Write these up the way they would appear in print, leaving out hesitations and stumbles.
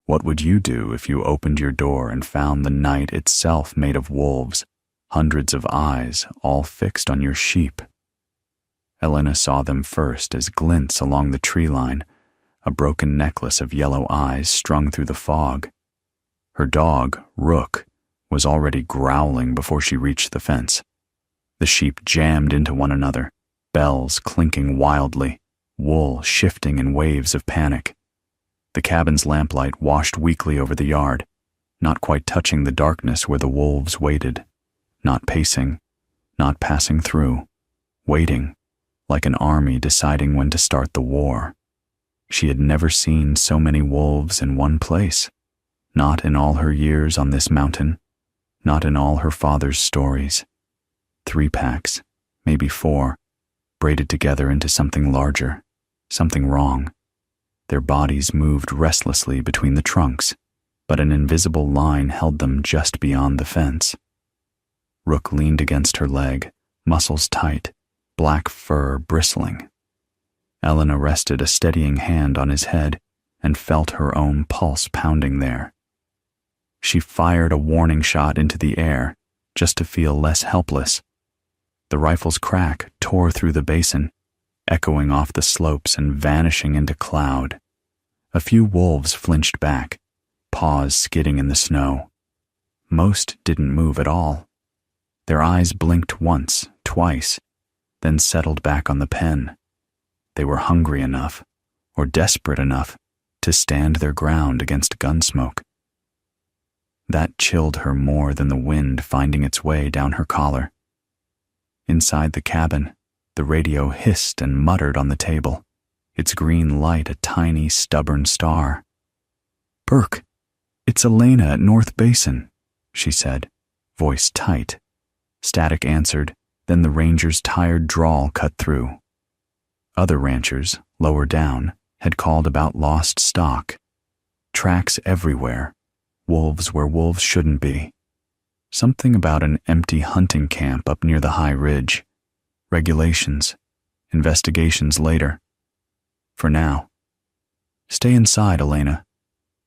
What would you do if you opened your door and found the night itself made of wolves, hundreds of eyes all fixed on your sheep? Elena saw them first as glints along the tree line, a broken necklace of yellow eyes strung through the fog. Her dog, Rook, was already growling before she reached the fence. The sheep jammed into one another, bells clinking wildly, wool shifting in waves of panic. The cabin's lamplight washed weakly over the yard, not quite touching the darkness where the wolves waited, not pacing, not passing through, waiting, like an army deciding when to start the war. She had never seen so many wolves in one place, not in all her years on this mountain, not in all her father's stories. 3 packs, maybe 4, braided together into something larger, something wrong. Their bodies moved restlessly between the trunks, but an invisible line held them just beyond the fence. Rook leaned against her leg, muscles tight, black fur bristling. Elena rested a steadying hand on his head and felt her own pulse pounding there. She fired a warning shot into the air, just to feel less helpless. The rifle's crack tore through the basin, echoing off the slopes and vanishing into cloud. A few wolves flinched back, paws skidding in the snow. Most didn't move at all. Their eyes blinked once, twice, then settled back on the pen. They were hungry enough, or desperate enough, to stand their ground against gunsmoke. That chilled her more than the wind finding its way down her collar. Inside the cabin, the radio hissed and muttered on the table, its green light a tiny, stubborn star. "Burke, it's Elena at North Basin," she said, voice tight. Static answered, then the ranger's tired drawl cut through. Other ranchers, lower down, had called about lost stock. Tracks everywhere, wolves where wolves shouldn't be. Something about an empty hunting camp up near the high ridge. Regulations. Investigations later. For now. Stay inside, Elena.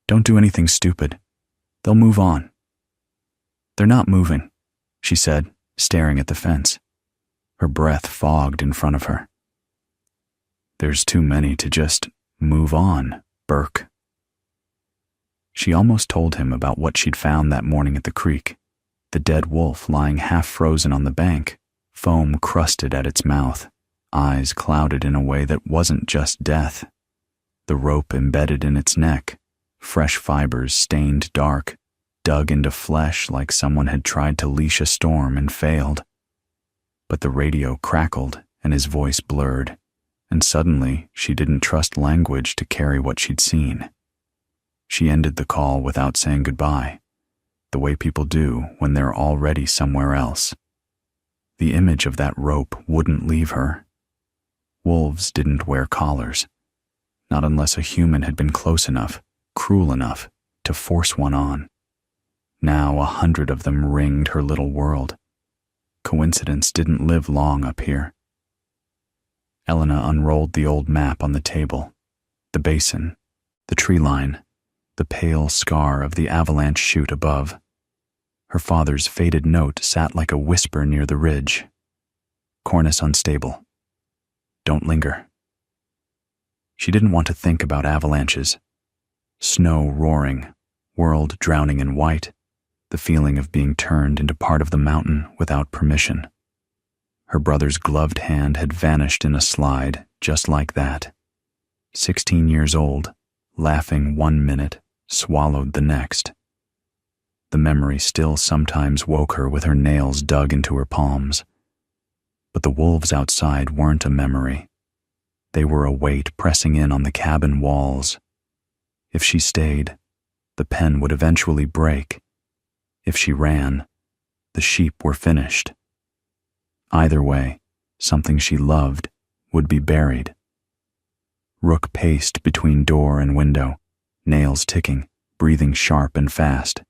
Don't do anything stupid. They'll move on. They're not moving, she said, staring at the fence. Her breath fogged in front of her. There's too many to just move on, Burke. She almost told him about what she'd found that morning at the creek. The dead wolf lying half frozen on the bank, foam crusted at its mouth, eyes clouded in a way that wasn't just death. The rope embedded in its neck, fresh fibers stained dark, dug into flesh like someone had tried to leash a storm and failed. But the radio crackled and his voice blurred, and suddenly she didn't trust language to carry what she'd seen. She ended the call without saying goodbye, the way people do when they're already somewhere else. The image of that rope wouldn't leave her. Wolves didn't wear collars, not unless a human had been close enough, cruel enough, to force one on. Now 100 of them ringed her little world. Coincidence didn't live long up here. Elena unrolled the old map on the table, the basin, the tree line, the pale scar of the avalanche chute above. Her father's faded note sat like a whisper near the ridge. Cornice unstable. Don't linger. She didn't want to think about avalanches. Snow roaring, world drowning in white, the feeling of being turned into part of the mountain without permission. Her brother's gloved hand had vanished in a slide, just like that. 16 years old, laughing 1 minute, swallowed the next. The memory still sometimes woke her with her nails dug into her palms. But the wolves outside weren't a memory. They were a weight pressing in on the cabin walls. If she stayed, the pen would eventually break. If she ran, the sheep were finished. Either way, something she loved would be buried. Rook paced between door and window, nails ticking, breathing sharp and fast.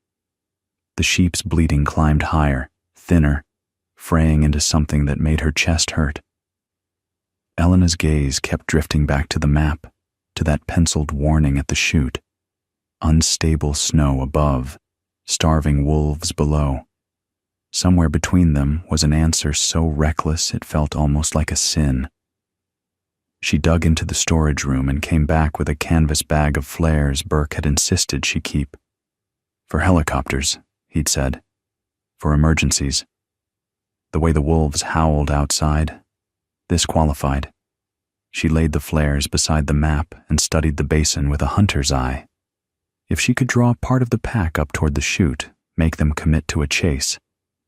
The sheep's bleating climbed higher, thinner, fraying into something that made her chest hurt. Elena's gaze kept drifting back to the map, to that penciled warning at the chute. unstable snow above, starving wolves below. Somewhere between them was an answer so reckless it felt almost like a sin. She dug into the storage room and came back with a canvas bag of flares Burke had insisted she keep. For helicopters, he'd said. For emergencies. The way the wolves howled outside, this qualified. She laid the flares beside the map and studied the basin with a hunter's eye. If she could draw part of the pack up toward the chute, make them commit to a chase,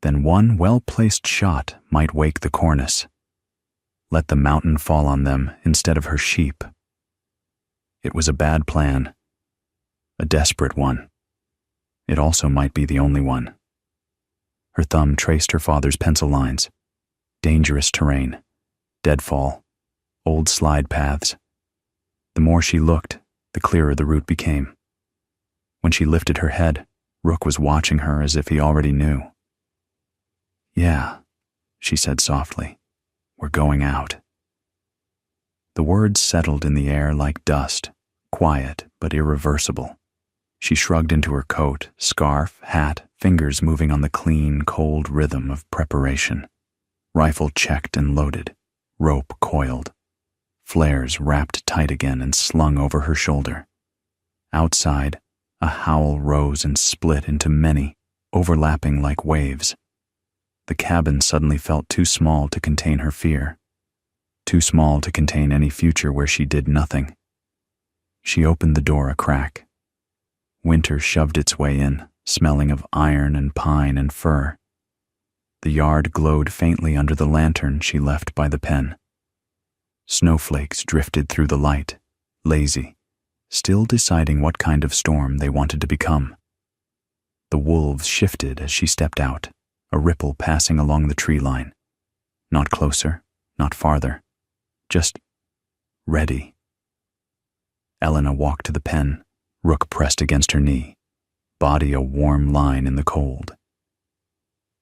then one well-placed shot might wake the cornice. Let the mountain fall on them instead of her sheep. It was a bad plan. A desperate one. It also might be the only one. Her thumb traced her father's pencil lines. Dangerous terrain. Deadfall. Old slide paths. The more she looked, the clearer the route became. When she lifted her head, Rook was watching her as if he already knew. "Yeah," she said softly. "We're going out." The words settled in the air like dust, quiet but irreversible. She shrugged into her coat, scarf, hat, fingers moving on the clean, cold rhythm of preparation. Rifle checked and loaded, rope coiled. Flares wrapped tight again and slung over her shoulder. Outside, a howl rose and split into many, overlapping like waves. The cabin suddenly felt too small to contain her fear. Too small to contain any future where she did nothing. She opened the door a crack. Winter shoved its way in, smelling of iron and pine and fir. The yard glowed faintly under the lantern she left by the pen. Snowflakes drifted through the light, lazy, still deciding what kind of storm they wanted to become. The wolves shifted as she stepped out, a ripple passing along the tree line. Not closer, not farther, just ready. Elena walked to the pen, Rook pressed against her knee, body a warm line in the cold.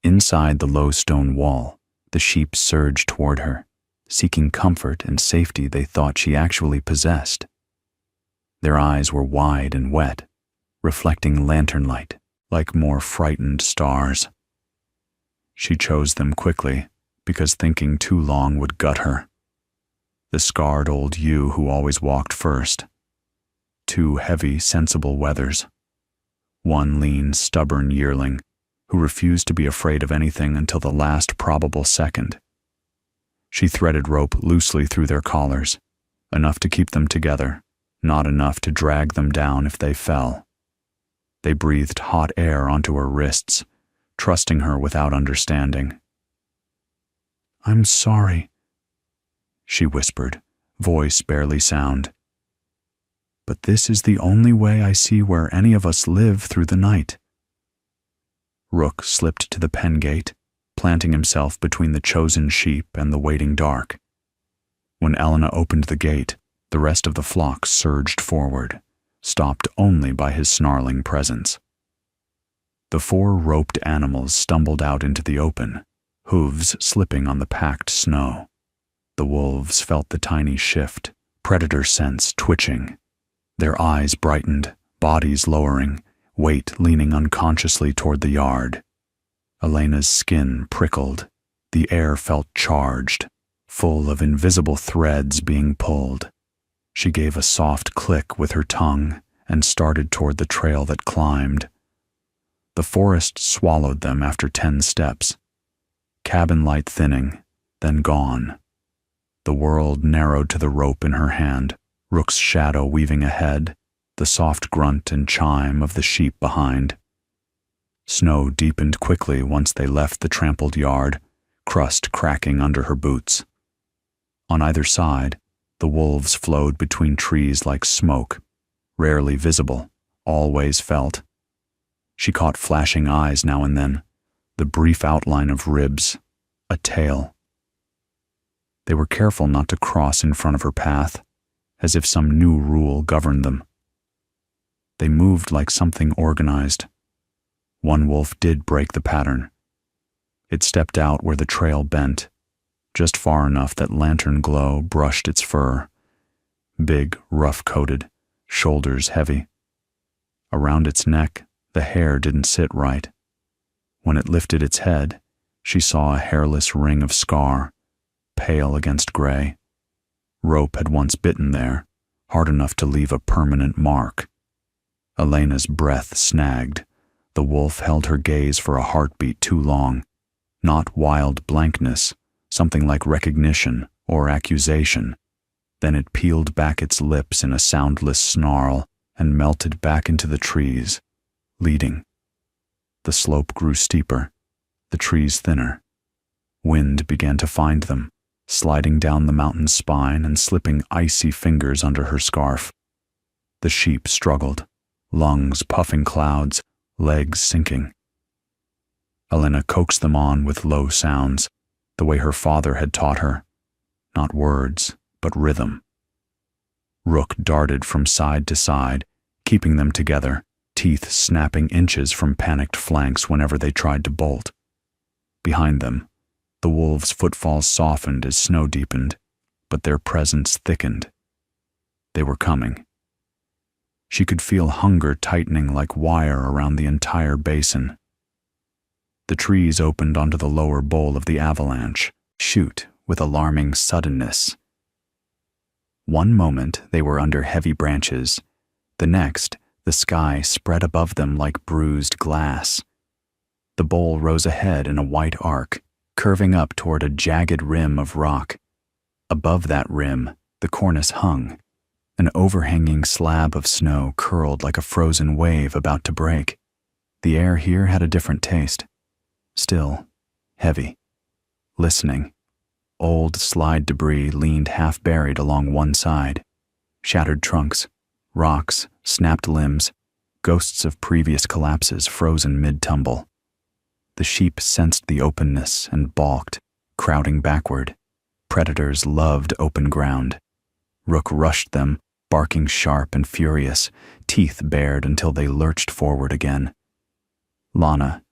Inside the low stone wall, the sheep surged toward her, seeking comfort and safety they thought she actually possessed. Their eyes were wide and wet, reflecting lantern light, like more frightened stars. She chose them quickly, because thinking too long would gut her. The scarred old ewe who always walked first. Two heavy, sensible wethers. One lean, stubborn yearling, who refused to be afraid of anything until the last probable second. She threaded rope loosely through their collars, enough to keep them together, not enough to drag them down if they fell. They breathed hot air onto her wrists, trusting her without understanding. "I'm sorry," she whispered, voice barely sound. "But this is the only way I see where any of us live through the night." Rook slipped to the pen gate, planting himself between the chosen sheep and the waiting dark. When Elena opened the gate, the rest of the flock surged forward, stopped only by his snarling presence. The four roped animals stumbled out into the open, hooves slipping on the packed snow. The wolves felt the tiny shift, predator sense twitching. Their eyes brightened, bodies lowering, weight leaning unconsciously toward the yard. Elena's skin prickled. The air felt charged, full of invisible threads being pulled. She gave a soft click with her tongue and started toward the trail that climbed. The forest swallowed them after 10 steps. Cabin light thinning, then gone. The world narrowed to the rope in her hand, Rook's shadow weaving ahead, the soft grunt and chime of the sheep behind. Snow deepened quickly once they left the trampled yard, crust cracking under her boots. On either side, the wolves flowed between trees like smoke, rarely visible, always felt. She caught flashing eyes now and then, the brief outline of ribs, a tail. They were careful not to cross in front of her path, as if some new rule governed them. They moved like something organized. One wolf did break the pattern. It stepped out where the trail bent, just far enough that lantern glow brushed its fur. Big, rough-coated, shoulders heavy. Around its neck, the hair didn't sit right. When it lifted its head, she saw a hairless ring of scar, pale against gray. Rope had once bitten there, hard enough to leave a permanent mark. Elena's breath snagged. The wolf held her gaze for a heartbeat too long. Not wild blankness, something like recognition or accusation. Then it peeled back its lips in a soundless snarl and melted back into the trees, leading. The slope grew steeper, the trees thinner. Wind began to find them, sliding down the mountain's spine and slipping icy fingers under her scarf. The sheep struggled, lungs puffing clouds, legs sinking. Elena coaxed them on with low sounds, the way her father had taught her. Not words, but rhythm. Rook darted from side to side, keeping them together, teeth snapping inches from panicked flanks whenever they tried to bolt. Behind them, the wolves' footfalls softened as snow deepened, but their presence thickened. They were coming. She could feel hunger tightening like wire around the entire basin. The trees opened onto the lower bowl of the avalanche, chute with alarming suddenness. One moment they were under heavy branches, the next the sky spread above them like bruised glass. The bowl rose ahead in a white arc, curving up toward a jagged rim of rock. Above that rim, the cornice hung. An overhanging slab of snow curled like a frozen wave about to break. The air here had a different taste. Still, heavy. Listening. Old slide debris leaned half-buried along one side. Shattered trunks, rocks, snapped limbs, ghosts of previous collapses frozen mid-tumble. The sheep sensed the openness and balked, crowding backward. Predators loved open ground. Rook rushed them, barking sharp and furious, teeth bared until they lurched forward again. Lana,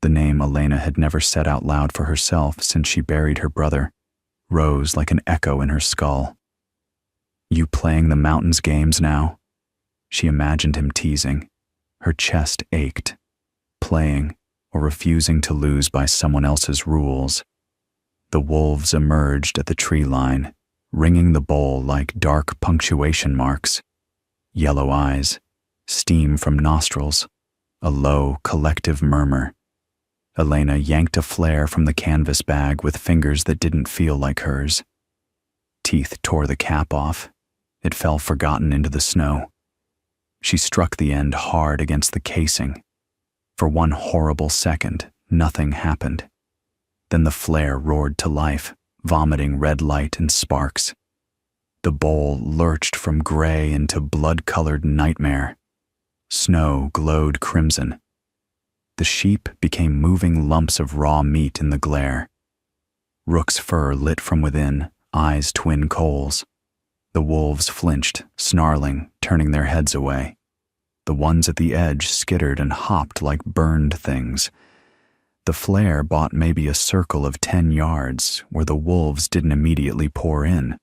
the name Elena had never said out loud for herself since she buried her brother, rose like an echo in her skull. "You playing the mountains games now?" She imagined him teasing. Her chest ached. Playing, or refusing to lose by someone else's rules. The wolves emerged at the tree line, ringing the bowl like dark punctuation marks. Yellow eyes, steam from nostrils, a low, collective murmur. Elena yanked a flare from the canvas bag with fingers that didn't feel like hers. Teeth tore the cap off. It fell forgotten into the snow. She struck the end hard against the casing. For one horrible second, nothing happened. Then the flare roared to life, vomiting red light and sparks. The bowl lurched from gray into blood-colored nightmare. Snow glowed crimson. The sheep became moving lumps of raw meat in the glare. Rook's fur lit from within, eyes twin coals. The wolves flinched, snarling, turning their heads away. The ones at the edge skittered and hopped like burned things. The flare bought maybe a circle of 10 yards where the wolves didn't immediately pour in.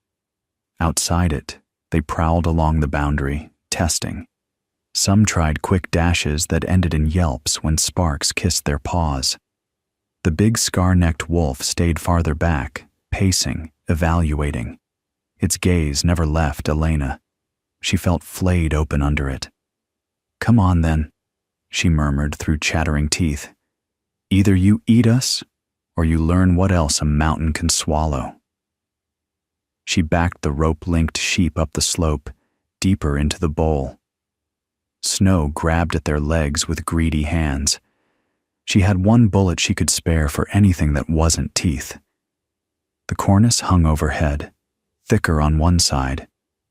Outside it, they prowled along the boundary, testing. Some tried quick dashes that ended in yelps when sparks kissed their paws. The big scar-necked wolf stayed farther back, pacing, evaluating. Its gaze never left Elena. She felt flayed open under it. "Come on, then," she murmured through chattering teeth. "Either you eat us, or you learn what else a mountain can swallow." She backed the rope-linked sheep up the slope, deeper into the bowl. Snow grabbed at their legs with greedy hands. She had one bullet she could spare for anything that wasn't teeth. The cornice hung overhead, thicker on one side,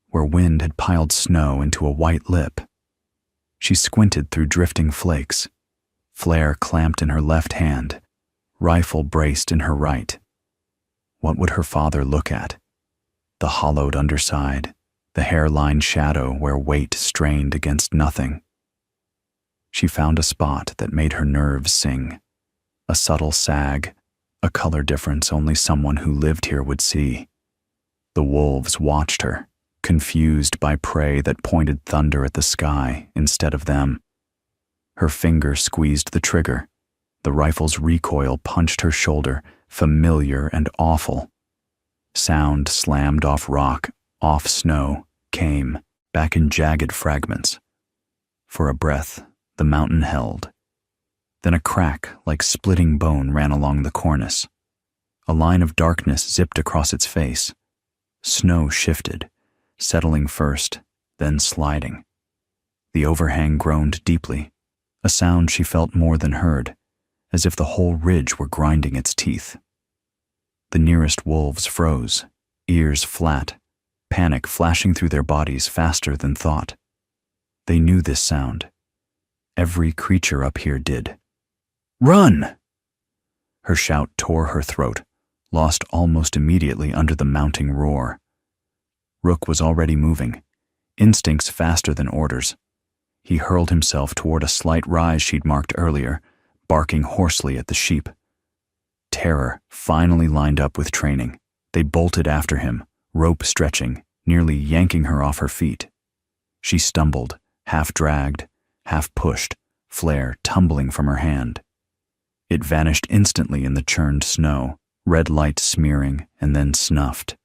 where wind had piled snow into a white lip. She squinted through drifting flakes, flare clamped in her left hand, rifle braced in her right. What would her father look at? The hollowed underside, the hairline shadow where weight strained against nothing. She found a spot that made her nerves sing, a subtle sag, a color difference only someone who lived here would see. The wolves watched her, confused by prey that pointed thunder at the sky instead of them. Her finger squeezed the trigger. The rifle's recoil punched her shoulder, familiar and awful. Sound slammed off rock, off snow, came, back in jagged fragments. For a breath, the mountain held. Then a crack like splitting bone ran along the cornice. A line of darkness zipped across its face. Snow shifted, settling first, then sliding. The overhang groaned deeply, a sound she felt more than heard, as if the whole ridge were grinding its teeth. The nearest wolves froze, ears flat, panic flashing through their bodies faster than thought. They knew this sound. Every creature up here did. "Run!" Her shout tore her throat, lost almost immediately under the mounting roar. Rook was already moving, instincts faster than orders. He hurled himself toward a slight rise she'd marked earlier, barking hoarsely at the sheep. Terror finally lined up with training. They bolted after him, rope stretching, nearly yanking her off her feet. She stumbled, half dragged, half pushed, flare tumbling from her hand. It vanished instantly in the churned snow, red light smearing and then snuffed.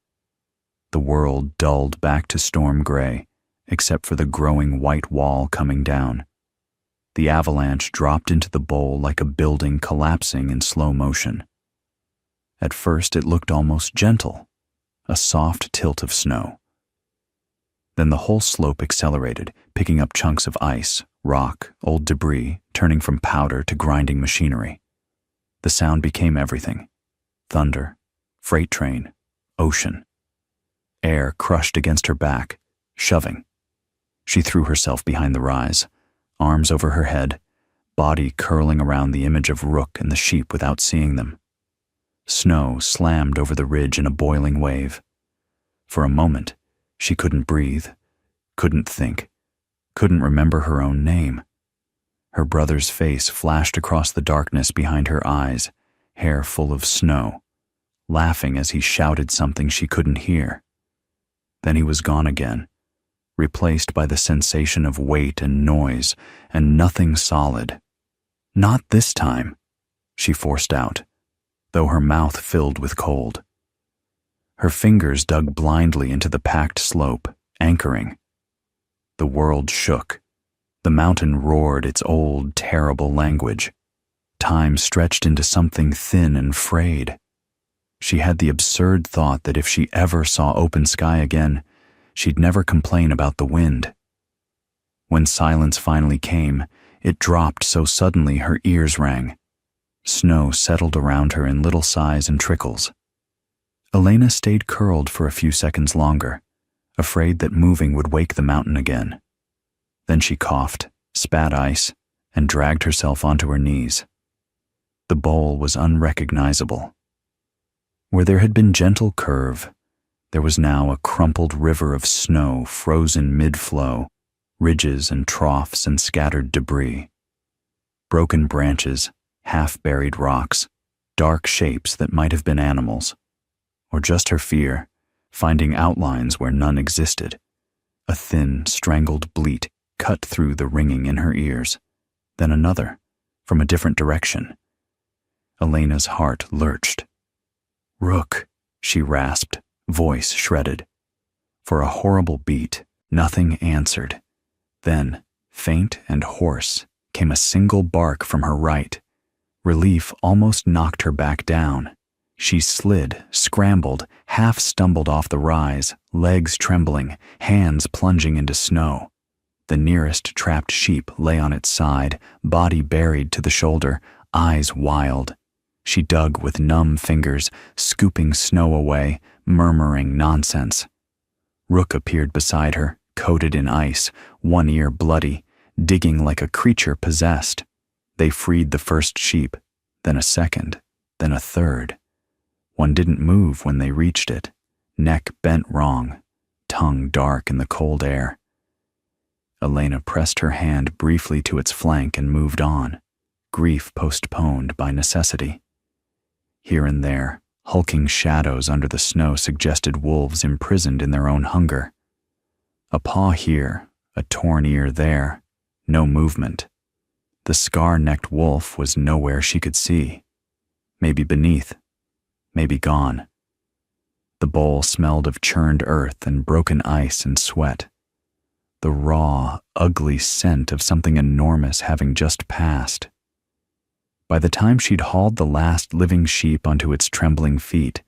The world dulled back to storm gray, except for the growing white wall coming down. The avalanche dropped into the bowl like a building collapsing in slow motion. At first it looked almost gentle, a soft tilt of snow. Then the whole slope accelerated, picking up chunks of ice, rock, old debris, turning from powder to grinding machinery. The sound became everything. Thunder, freight train, ocean. Air crushed against her back, shoving. She threw herself behind the rise, arms over her head, body curling around the image of Rook and the sheep without seeing them. Snow slammed over the ridge in a boiling wave. For a moment, she couldn't breathe, couldn't think, couldn't remember her own name. Her brother's face flashed across the darkness behind her eyes, hair full of snow, laughing as he shouted something she couldn't hear. Then he was gone again, replaced by the sensation of weight and noise, and nothing solid. "Not this time," she forced out, though her mouth filled with cold. Her fingers dug blindly into the packed slope, anchoring. The world shook. The mountain roared its old, terrible language. Time stretched into something thin and frayed. She had the absurd thought that if she ever saw open sky again, she'd never complain about the wind. When silence finally came, it dropped so suddenly her ears rang. Snow settled around her in little sighs and trickles. Elena stayed curled for a few seconds longer, afraid that moving would wake the mountain again. Then she coughed, spat ice, and dragged herself onto her knees. The bowl was unrecognizable. Where there had been gentle curve, there was now a crumpled river of snow frozen mid-flow, ridges and troughs and scattered debris. Broken branches, half-buried rocks, dark shapes that might have been animals, or just her fear, finding outlines where none existed. A thin, strangled bleat cut through the ringing in her ears, then another, from a different direction. Elena's heart lurched. "Rook," she rasped, voice shredded. For a horrible beat, nothing answered. Then, faint and hoarse, came a single bark from her right. Relief almost knocked her back down. She slid, scrambled, half stumbled off the rise, legs trembling, hands plunging into snow. The nearest trapped sheep lay on its side, body buried to the shoulder, eyes wild. She dug with numb fingers, scooping snow away, murmuring nonsense. Rook appeared beside her, coated in ice, one ear bloody, digging like a creature possessed. They freed the first sheep, then a second, then a third. One didn't move when they reached it, neck bent wrong, tongue dark in the cold air. Elena pressed her hand briefly to its flank and moved on, grief postponed by necessity. Here and there, hulking shadows under the snow suggested wolves imprisoned in their own hunger. A paw here, a torn ear there, no movement. The scar-necked wolf was nowhere she could see. Maybe beneath, maybe gone. The bowl smelled of churned earth and broken ice and sweat. The raw, ugly scent of something enormous having just passed. By the time she'd hauled the last living sheep onto its trembling feet,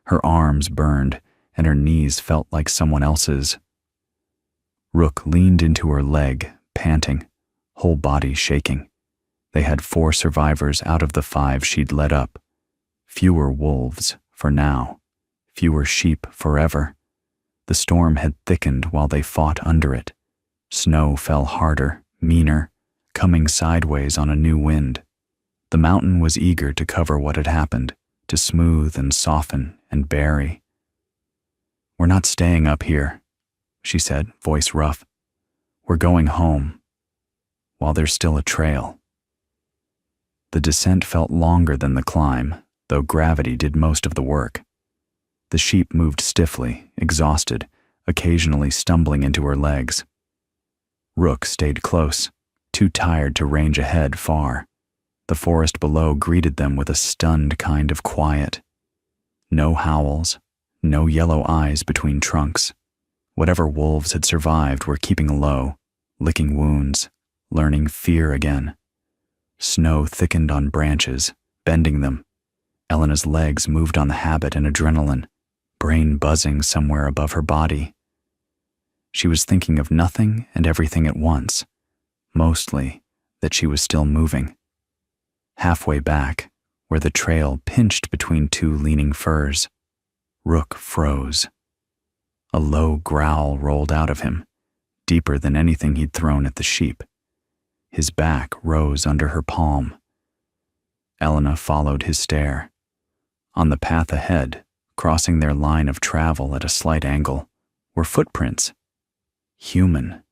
her arms burned and her knees felt like someone else's. Rook leaned into her leg, panting, whole body shaking. They had 4 survivors out of the 5 she'd led up. Fewer wolves, for now. Fewer sheep forever. The storm had thickened while they fought under it. Snow fell harder, meaner, coming sideways on a new wind. The mountain was eager to cover what had happened, to smooth and soften and bury. "We're not staying up here," she said, voice rough. "We're going home, while there's still a trail." The descent felt longer than the climb, though gravity did most of the work. The sheep moved stiffly, exhausted, occasionally stumbling into her legs. Rook stayed close, too tired to range ahead far. The forest below greeted them with a stunned kind of quiet. No howls, no yellow eyes between trunks. Whatever wolves had survived were keeping low, licking wounds, learning fear again. Snow thickened on branches, bending them. Elena's legs moved on the habit and adrenaline, brain buzzing somewhere above her body. She was thinking of nothing and everything at once, mostly that she was still moving. Halfway back, where the trail pinched between 2 leaning firs, Rook froze. A low growl rolled out of him, deeper than anything he'd thrown at the sheep. His back rose under her palm. Elena followed his stare. On the path ahead, crossing their line of travel at a slight angle, were footprints. Human.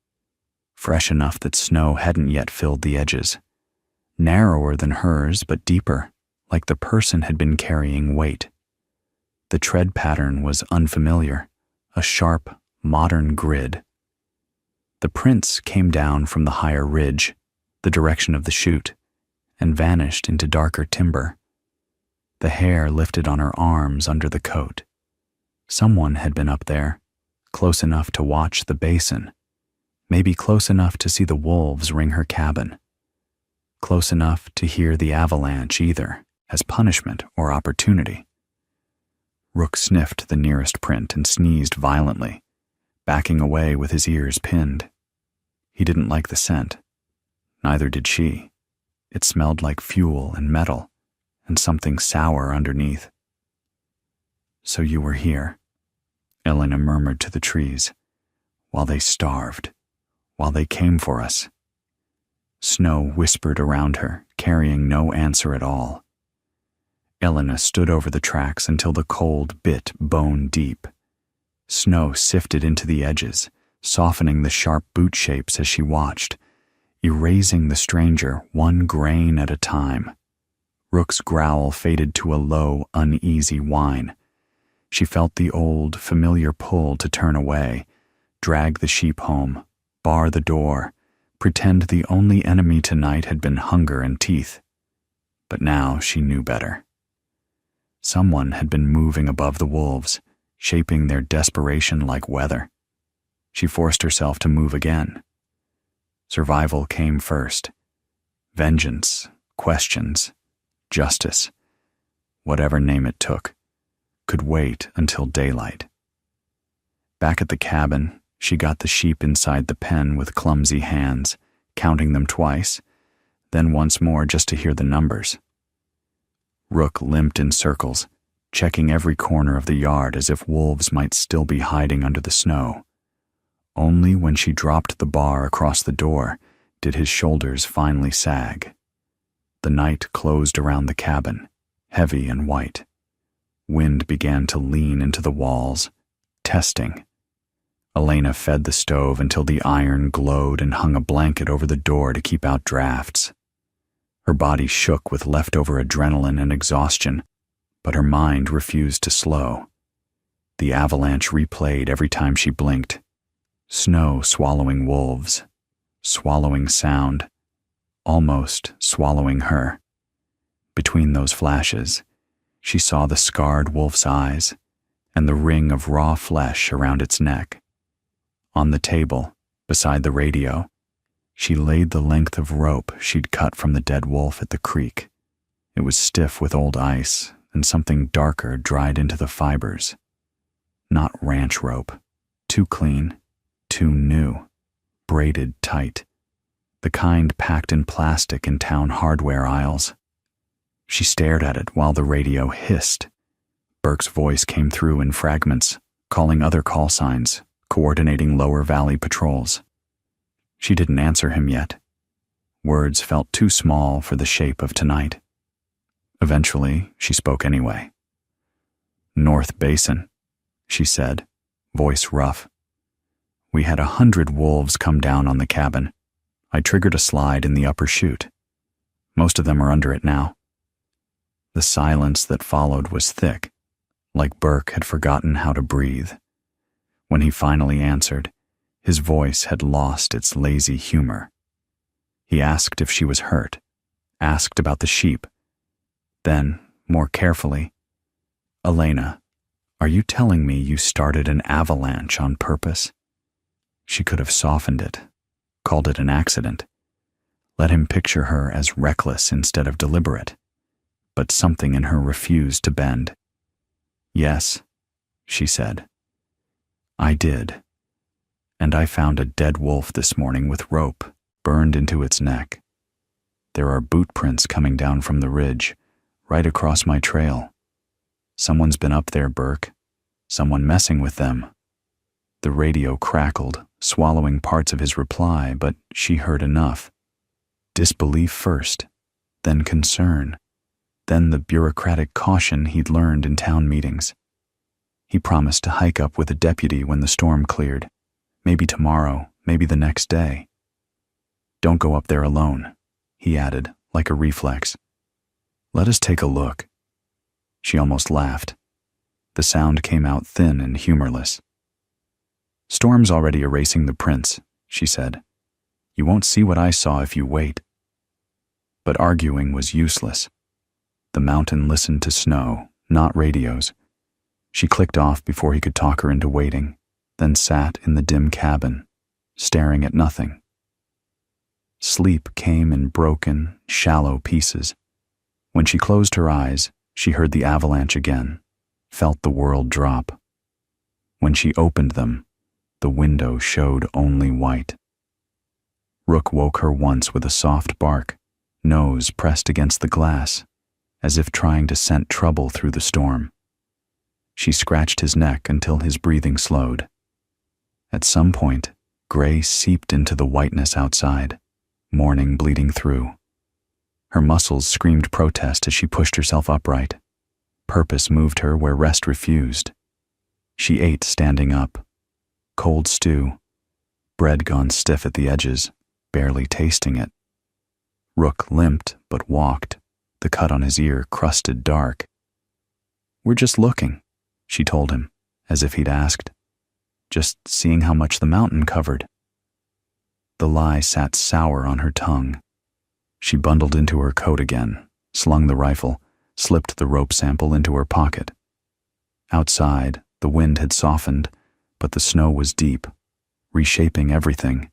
Fresh enough that snow hadn't yet filled the edges. Narrower than hers, but deeper, like the person had been carrying weight. The tread pattern was unfamiliar, a sharp, modern grid. The prints came down from the higher ridge, the direction of the chute, and vanished into darker timber. The hair lifted on her arms under the coat. Someone had been up there, close enough to watch the basin, maybe close enough to see the wolves ring her cabin, close enough to hear the avalanche either as punishment or opportunity. Rook sniffed the nearest print and sneezed violently, backing away with his ears pinned. He didn't like the scent. Neither did she. It smelled like fuel and metal, and something sour underneath. "So you were here," Elena murmured to the trees, "while they starved, while they came for us." Snow whispered around her, carrying no answer at all. Elena stood over the tracks until the cold bit bone deep. Snow sifted into the edges, softening the sharp boot shapes as she watched, erasing the stranger one grain at a time. Rook's growl faded to a low, uneasy whine. She felt the old, familiar pull to turn away, drag the sheep home, bar the door, pretend the only enemy tonight had been hunger and teeth. But now she knew better. Someone had been moving above the wolves, shaping their desperation like weather. She forced herself to move again. Survival came first. Vengeance, questions, justice, whatever name it took, could wait until daylight. Back at the cabin, she got the sheep inside the pen with clumsy hands, counting them twice, then once more just to hear the numbers. Rook limped in circles, checking every corner of the yard as if wolves might still be hiding under the snow. Only when she dropped the bar across the door did his shoulders finally sag. The night closed around the cabin, heavy and white. Wind began to lean into the walls, testing. Elena fed the stove until the iron glowed and hung a blanket over the door to keep out drafts. Her body shook with leftover adrenaline and exhaustion, but her mind refused to slow. The avalanche replayed every time she blinked. Snow swallowing wolves, swallowing sound, almost swallowing her. Between those flashes, she saw the scarred wolf's eyes and the ring of raw flesh around its neck. On the table, beside the radio, she laid the length of rope she'd cut from the dead wolf at the creek. It was stiff with old ice, and something darker dried into the fibers. Not ranch rope. Too clean, too new, braided tight. The kind packed in plastic in town hardware aisles. She stared at it while the radio hissed. Burke's voice came through in fragments, calling other call signs, coordinating lower valley patrols. She didn't answer him yet. Words felt too small for the shape of tonight. Eventually, she spoke anyway. "North Basin," she said, voice rough. "We had 100 wolves come down on the cabin. I triggered a slide in the upper chute. Most of them are under it now." The silence that followed was thick, like Burke had forgotten how to breathe. When he finally answered, his voice had lost its lazy humor. He asked if she was hurt, asked about the sheep. Then, more carefully, "Elena, are you telling me you started an avalanche on purpose?" She could have softened it, called it an accident, let him picture her as reckless instead of deliberate. But something in her refused to bend. "Yes," she said. "I did. And I found a dead wolf this morning with rope burned into its neck. There are boot prints coming down from the ridge, right across my trail. Someone's been up there, Burke. Someone messing with them." The radio crackled, swallowing parts of his reply, but she heard enough. Disbelief first, then concern, then the bureaucratic caution he'd learned in town meetings. He promised to hike up with a deputy when the storm cleared. Maybe tomorrow, maybe the next day. "Don't go up there alone," he added, like a reflex. "Let us take a look." She almost laughed. The sound came out thin and humorless. "Storm's already erasing the prints," she said. "You won't see what I saw if you wait." But arguing was useless. The mountain listened to snow, not radios. She clicked off before he could talk her into waiting, then sat in the dim cabin, staring at nothing. Sleep came in broken, shallow pieces. When she closed her eyes, she heard the avalanche again, felt the world drop. When she opened them, the window showed only white. Rook woke her once with a soft bark, nose pressed against the glass, as if trying to scent trouble through the storm. She scratched his neck until his breathing slowed. At some point, gray seeped into the whiteness outside, morning bleeding through. Her muscles screamed protest as she pushed herself upright. Purpose moved her where rest refused. She ate standing up. Cold stew, bread gone stiff at the edges, barely tasting it. Rook limped but walked, the cut on his ear crusted dark. "We're just looking," she told him, as if he'd asked. "Just seeing how much the mountain covered." The lie sat sour on her tongue. She bundled into her coat again, slung the rifle, slipped the rope sample into her pocket. Outside, the wind had softened, but the snow was deep, reshaping everything.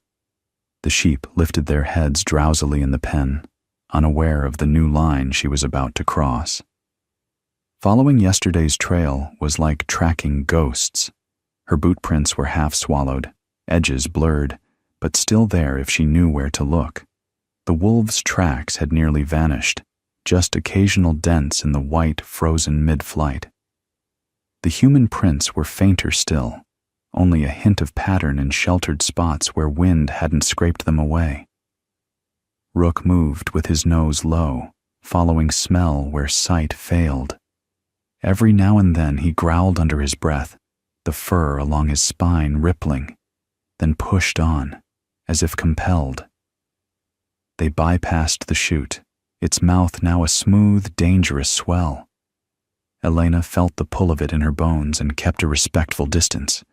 The sheep lifted their heads drowsily in the pen, unaware of the new line she was about to cross. Following yesterday's trail was like tracking ghosts. Her boot prints were half swallowed, edges blurred, but still there if she knew where to look. The wolves' tracks had nearly vanished, just occasional dents in the white frozen mid-flight. The human prints were fainter still, only a hint of pattern in sheltered spots where wind hadn't scraped them away. Rook moved with his nose low, following smell where sight failed. Every now and then he growled under his breath, the fur along his spine rippling, then pushed on, as if compelled. They bypassed the chute, its mouth now a smooth, dangerous swell. Elena felt the pull of it in her bones and kept a respectful distance.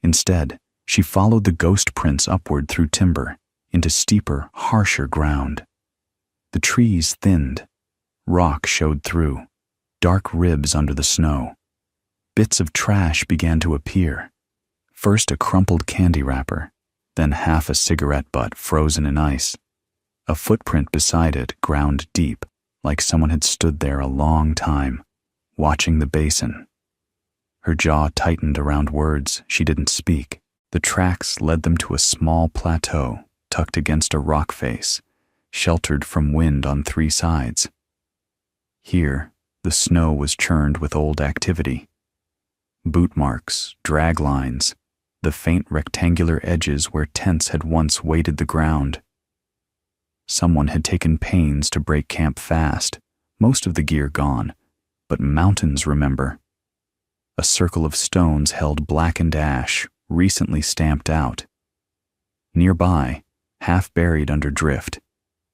Instead, she followed the ghost prints upward through timber, into steeper, harsher ground. The trees thinned. Rock showed through, dark ribs under the snow. Bits of trash began to appear. First a crumpled candy wrapper, then half a cigarette butt frozen in ice. A footprint beside it ground deep, like someone had stood there a long time, watching the basin. Her jaw tightened around words she didn't speak. The tracks led them to a small plateau tucked against a rock face, sheltered from wind on 3 sides. Here, the snow was churned with old activity. Boot marks, drag lines, the faint rectangular edges where tents had once weighted the ground. Someone had taken pains to break camp fast, most of the gear gone, but mountains remember. A circle of stones held blackened ash, recently stamped out. Nearby, half buried under drift,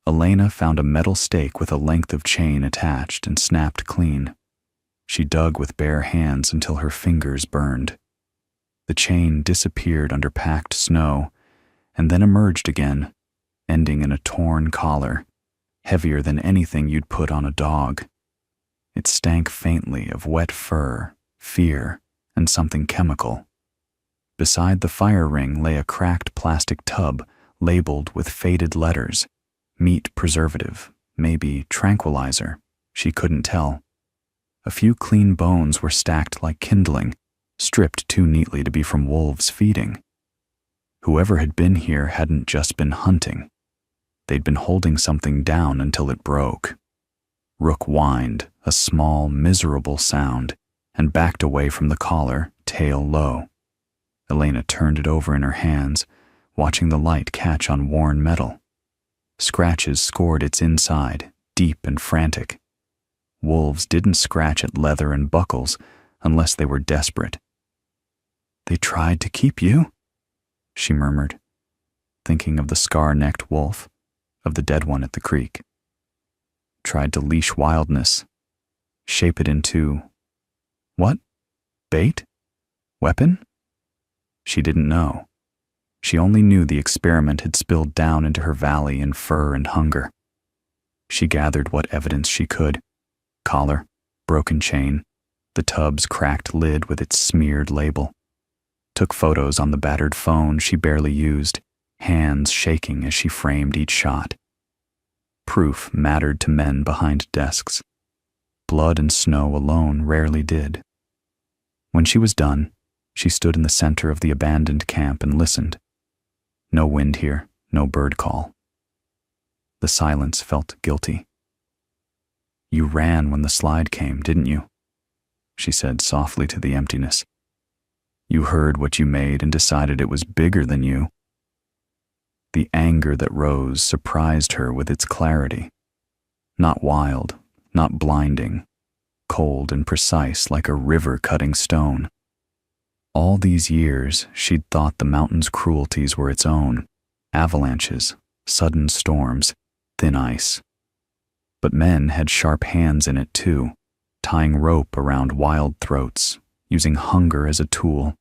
Elena found a metal stake with a length of chain attached and snapped clean. She dug with bare hands until her fingers burned. The chain disappeared under packed snow and then emerged again, ending in a torn collar, heavier than anything you'd put on a dog. It stank faintly of wet fur, fear, and something chemical. Beside the fire ring lay a cracked plastic tub labeled with faded letters. Meat preservative, maybe tranquilizer, she couldn't tell. A few clean bones were stacked like kindling, stripped too neatly to be from wolves feeding. Whoever had been here hadn't just been hunting. They'd been holding something down until it broke. Rook whined, a small, miserable sound, and backed away from the collar, tail low. Elena turned it over in her hands, watching the light catch on worn metal. Scratches scored its inside, deep and frantic. Wolves didn't scratch at leather and buckles unless they were desperate. "They tried to keep you?" she murmured, thinking of the scar-necked wolf, of the dead one at the creek. Tried to leash wildness, shape it into... what? Bait? Weapon? She didn't know. She only knew the experiment had spilled down into her valley in fur and hunger. She gathered what evidence she could. Collar, broken chain, the tub's cracked lid with its smeared label. Took photos on the battered phone she barely used, hands shaking as she framed each shot. Proof mattered to men behind desks. Blood and snow alone rarely did. When she was done, she stood in the center of the abandoned camp and listened. No wind here, no bird call. The silence felt guilty. "You ran when the slide came, didn't you?" she said softly to the emptiness. "You heard what you made and decided it was bigger than you." The anger that rose surprised her with its clarity. Not wild, not blinding, cold and precise like a river cutting stone. All these years, she'd thought the mountain's cruelties were its own. Avalanches, sudden storms, thin ice. But men had sharp hands in it too, tying rope around wild throats, using hunger as a tool.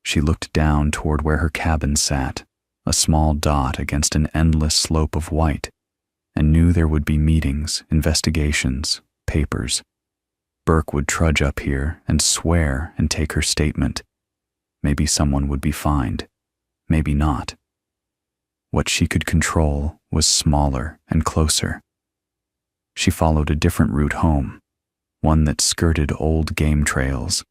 She looked down toward where her cabin sat, a small dot against an endless slope of white, and knew there would be meetings, investigations, papers. Burke would trudge up here and swear and take her statement. Maybe someone would be fined, maybe not. What she could control was smaller and closer. She followed a different route home, one that skirted old game trails,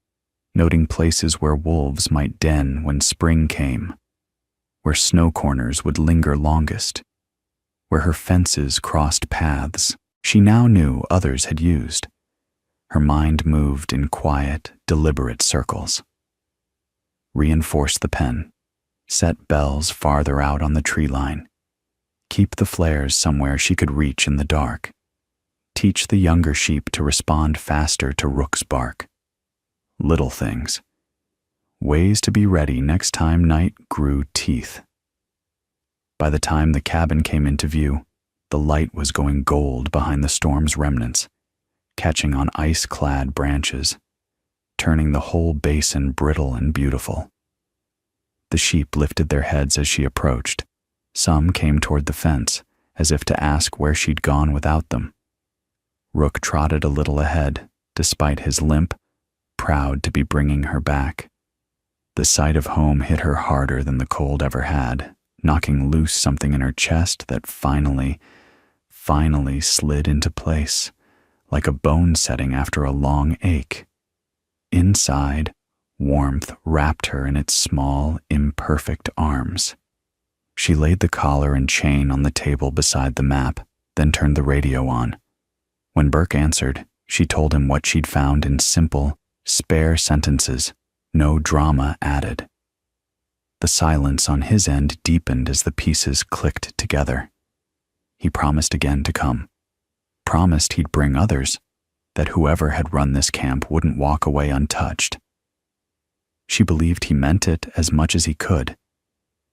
noting places where wolves might den when spring came, where snow corners would linger longest, where her fences crossed paths she now knew others had used. Her mind moved in quiet, deliberate circles. Reinforce the pen. Set bells farther out on the tree line. Keep the flares somewhere she could reach in the dark. Teach the younger sheep to respond faster to Rook's bark. Little things. Ways to be ready next time night grew teeth. By the time the cabin came into view, the light was going gold behind the storm's remnants, catching on ice-clad branches, turning the whole basin brittle and beautiful. The sheep lifted their heads as she approached. Some came toward the fence, as if to ask where she'd gone without them. Rook trotted a little ahead, despite his limp, proud to be bringing her back. The sight of home hit her harder than the cold ever had, knocking loose something in her chest that finally slid into place, like a bone setting after a long ache. Inside, warmth wrapped her in its small, imperfect arms. She laid the collar and chain on the table beside the map, then turned the radio on. When Burke answered, she told him what she'd found in simple, spare sentences, no drama added. The silence on his end deepened as the pieces clicked together. He promised again to come. Promised he'd bring others, that whoever had run this camp wouldn't walk away untouched. She believed he meant it as much as he could.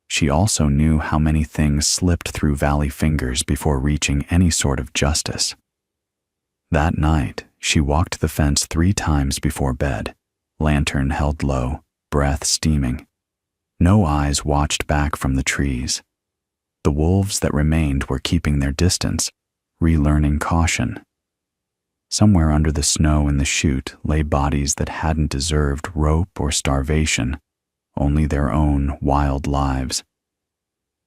She also knew how many things slipped through Valley fingers before reaching any sort of justice. That night, she walked the fence 3 times before bed, lantern held low, breath steaming. No eyes watched back from the trees. The wolves that remained were keeping their distance, relearning caution. Somewhere under the snow in the chute lay bodies that hadn't deserved rope or starvation, only their own wild lives.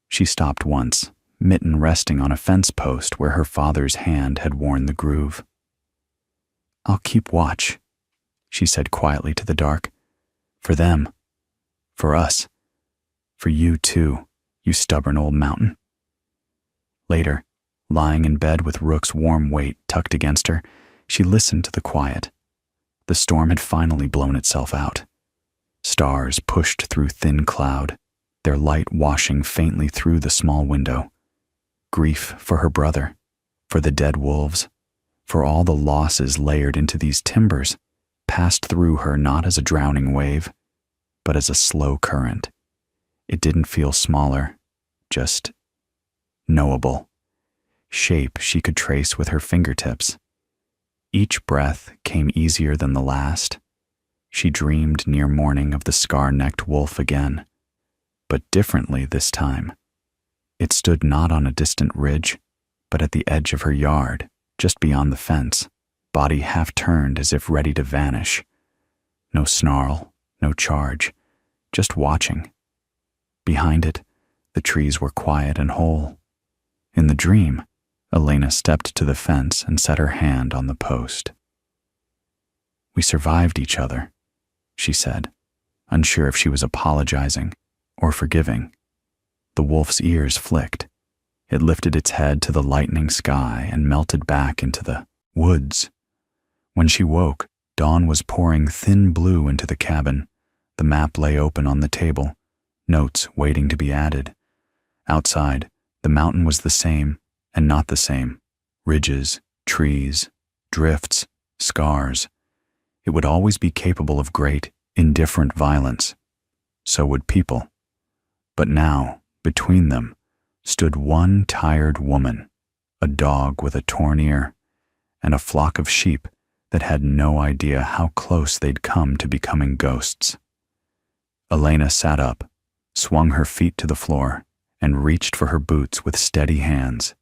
She stopped once, mitten resting on a fence post where her father's hand had worn the groove. "I'll keep watch," she said quietly to the dark. "For them. For us. For you too, you stubborn old mountain." Later, lying in bed with Rook's warm weight tucked against her, she listened to the quiet. The storm had finally blown itself out. Stars pushed through thin cloud, their light washing faintly through the small window. Grief for her brother, for the dead wolves, for all the losses layered into these timbers, passed through her not as a drowning wave, but as a slow current. It didn't feel smaller, just knowable. Shape she could trace with her fingertips. Each breath came easier than the last. She dreamed near morning of the scar-necked wolf again, but differently this time. It stood not on a distant ridge, but at the edge of her yard, just beyond the fence, body half turned as if ready to vanish. No snarl, no charge, just watching. Behind it, the trees were quiet and whole. In the dream, Elena stepped to the fence and set her hand on the post. "We survived each other," she said, unsure if she was apologizing or forgiving. The wolf's ears flicked. It lifted its head to the lightening sky and melted back into the woods. When she woke, dawn was pouring thin blue into the cabin. The map lay open on the table, notes waiting to be added. Outside, the mountain was the same and not the same. Ridges, trees, drifts, scars. It would always be capable of great, indifferent violence. So would people. But now, between them, stood one tired woman, a dog with a torn ear, and a flock of sheep that had no idea how close they'd come to becoming ghosts. Elena sat up, swung her feet to the floor, and reached for her boots with steady hands.